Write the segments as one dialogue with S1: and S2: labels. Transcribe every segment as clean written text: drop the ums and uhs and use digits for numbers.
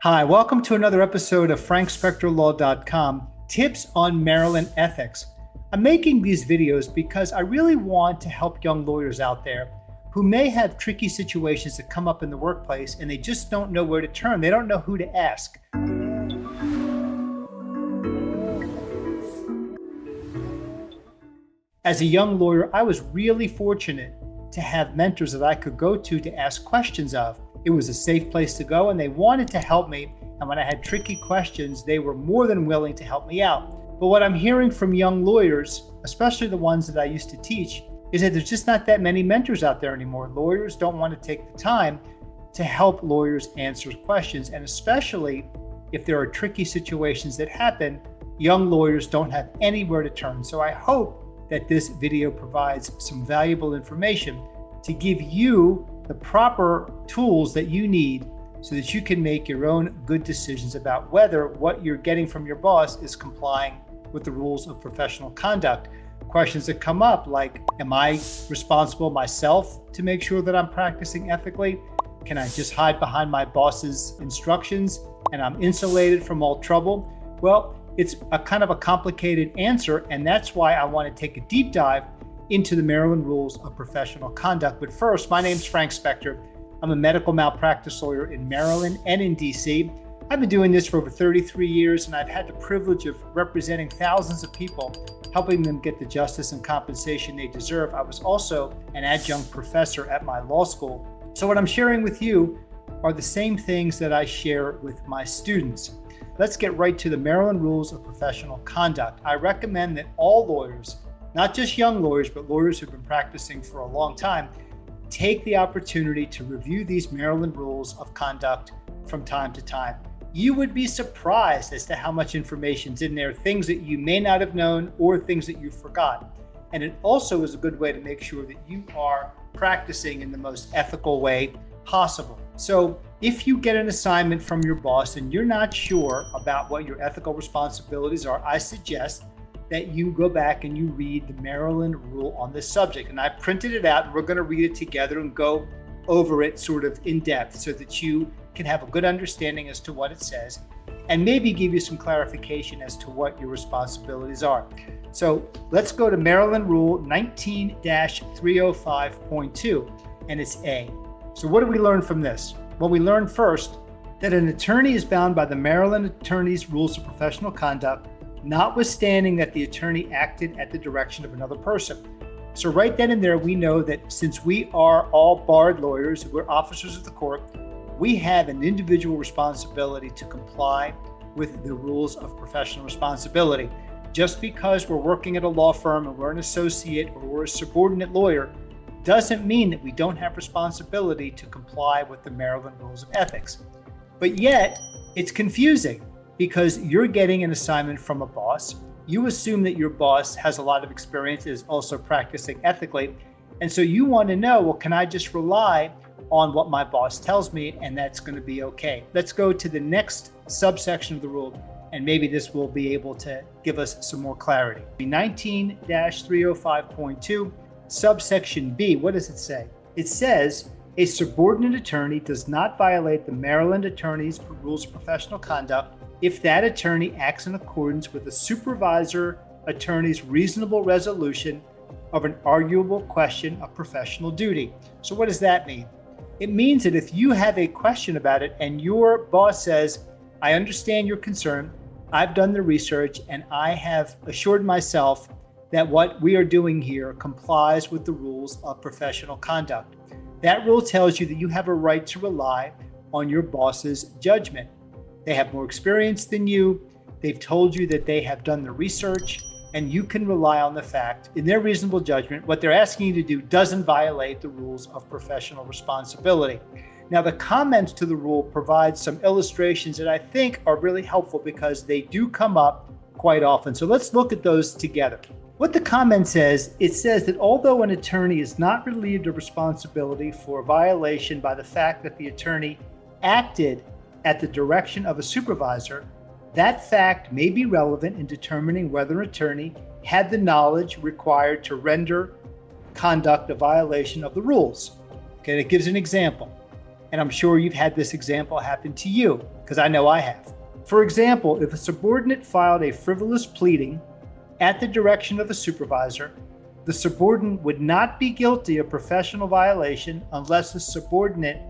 S1: Hi, welcome to another episode of frankspectorlaw.com, Tips on Maryland Ethics. I'm making these videos because I really want to help young lawyers out there who may have tricky situations that come up in the workplace and they just don't know where to turn. They don't know who to ask. As a young lawyer, I was really fortunate to have mentors that I could go to ask questions of. It was a safe place to go and they wanted to help me. And when I had tricky questions, they were more than willing to help me out. But what I'm hearing from young lawyers, especially the ones that I used to teach, is that there's just not that many mentors out there anymore. Lawyers don't want to take the time to help lawyers answer questions. And especially if there are tricky situations that happen, young lawyers don't have anywhere to turn. So I hope that this video provides some valuable information to give you the proper tools that you need so that you can make your own good decisions about whether what you're getting from your boss is complying with the rules of professional conduct. Questions that come up like, am I responsible myself to make sure that I'm practicing ethically? Can I just hide behind my boss's instructions and I'm insulated from all trouble? Well, it's a kind of a complicated answer, and that's why I want to take a deep dive into the Maryland rules of professional conduct. But first, my name's Frank Spector. I'm a medical malpractice lawyer in Maryland and in DC. I've been doing this for over 33 years, and I've had the privilege of representing thousands of people, helping them get the justice and compensation they deserve. I was also an adjunct professor at my law school. So what I'm sharing with you are the same things that I share with my students. Let's get right to the Maryland rules of professional conduct. I recommend that all lawyers, not just young lawyers, but lawyers who've been practicing for a long time, take the opportunity to review these Maryland rules of conduct from time to time. You would be surprised as to how much information's in there, things that you may not have known or things that you forgot. And it also is a good way to make sure that you are practicing in the most ethical way possible. So if you get an assignment from your boss and you're not sure about what your ethical responsibilities are, I suggest that you go back and you read the Maryland rule on this subject. And I printed it out and we're going to read it together and go over it sort of in depth so that you can have a good understanding as to what it says and maybe give you some clarification as to what your responsibilities are. So let's go to Maryland Rule 19-305.2, and it's A. So what did we learn from this? Well, we learned first that an attorney is bound by the Maryland Attorney's Rules of Professional Conduct, notwithstanding that the attorney acted at the direction of another person. So right then and there, we know that since we are all barred lawyers, we're officers of the court, we have an individual responsibility to comply with the rules of professional responsibility. Just because we're working at a law firm and we're an associate or we're a subordinate lawyer doesn't mean that we don't have responsibility to comply with the Maryland rules of ethics. But yet, it's confusing because you're getting an assignment from a boss. You assume that your boss has a lot of experience, is also practicing ethically. And so you want to know, well, can I just rely on what my boss tells me and that's going to be okay? Let's go to the next subsection of the rule, and maybe this will be able to give us some more clarity. 19-305.2, subsection B, what does it say? It says, a subordinate attorney does not violate the Maryland Attorney's Rules of Professional Conduct if that attorney acts in accordance with the supervisor attorney's reasonable resolution of an arguable question of professional duty. So what does that mean? It means that if you have a question about it and your boss says, I understand your concern, I've done the research, and I have assured myself that what we are doing here complies with the rules of professional conduct. That rule tells you that you have a right to rely on your boss's judgment. They have more experience than you. They've told you that they have done the research, and you can rely on the fact, in their reasonable judgment, what they're asking you to do doesn't violate the rules of professional responsibility. Now, the comments to the rule provide some illustrations that I think are really helpful because they do come up quite often. So let's look at those together. What the comment says, it says that although an attorney is not relieved of responsibility for a violation by the fact that the attorney acted at the direction of a supervisor, that fact may be relevant in determining whether an attorney had the knowledge required to render conduct a violation of the rules. Okay, it gives an example. And I'm sure you've had this example happen to you, because I know I have. For example, if a subordinate filed a frivolous pleading at the direction of a supervisor, the subordinate would not be guilty of professional violation unless the subordinate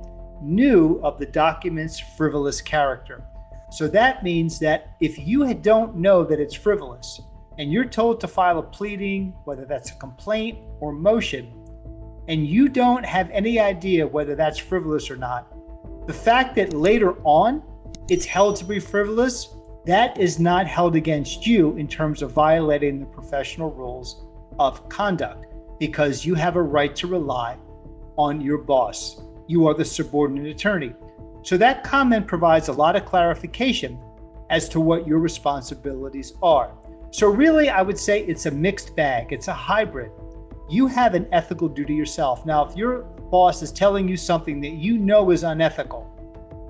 S1: knew of the document's frivolous character. So that means that if you don't know that it's frivolous and you're told to file a pleading, whether that's a complaint or motion, and you don't have any idea whether that's frivolous or not, the fact that later on it's held to be frivolous, that is not held against you in terms of violating the professional rules of conduct, because you have a right to rely on your boss. You are the subordinate attorney. So that comment provides a lot of clarification as to what your responsibilities are. So really, I would say it's a mixed bag. It's a hybrid. You have an ethical duty yourself. Now, if your boss is telling you something that you know is unethical,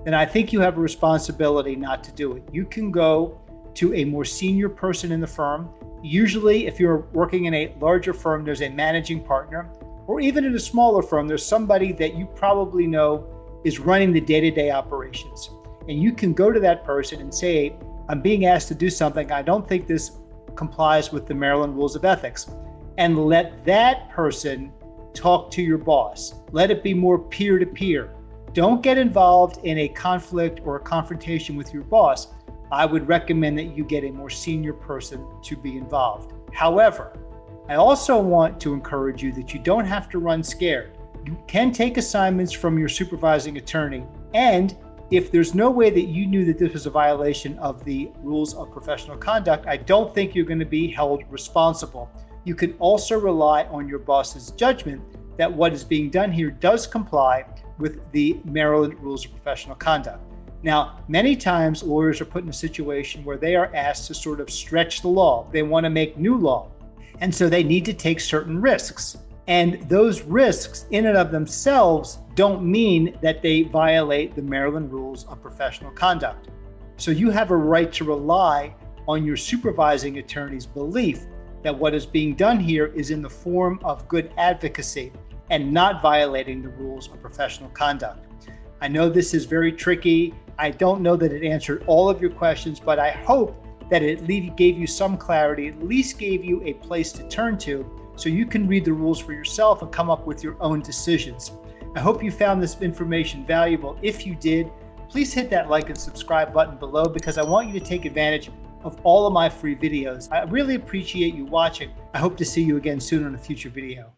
S1: then I think you have a responsibility not to do it. You can go to a more senior person in the firm. Usually, if you're working in a larger firm, there's a managing partner, or even in a smaller firm, there's somebody that you probably know is running the day-to-day operations. And you can go to that person and say, I'm being asked to do something. I don't think this complies with the Maryland Rules of Ethics. And let that person talk to your boss. Let it be more peer-to-peer. Don't get involved in a conflict or a confrontation with your boss. I would recommend that you get a more senior person to be involved. However, I also want to encourage you that you don't have to run scared. You can take assignments from your supervising attorney, and if there's no way that you knew that this was a violation of the rules of professional conduct, I don't think you're going to be held responsible. You can also rely on your boss's judgment that what is being done here does comply with the Maryland Rules of Professional Conduct. Now, many times lawyers are put in a situation where they are asked to sort of stretch the law. They want to make new law. And so they need to take certain risks. And those risks in and of themselves don't mean that they violate the Maryland Rules of Professional Conduct. So you have a right to rely on your supervising attorney's belief that what is being done here is in the form of good advocacy and not violating the rules of professional conduct. I know this is very tricky. I don't know that it answered all of your questions, but I hope that it at least gave you some clarity, at least gave you a place to turn to so you can read the rules for yourself and come up with your own decisions. I hope you found this information valuable. If you did, please hit that like and subscribe button below, because I want you to take advantage of all of my free videos. I really appreciate you watching. I hope to see you again soon on a future video.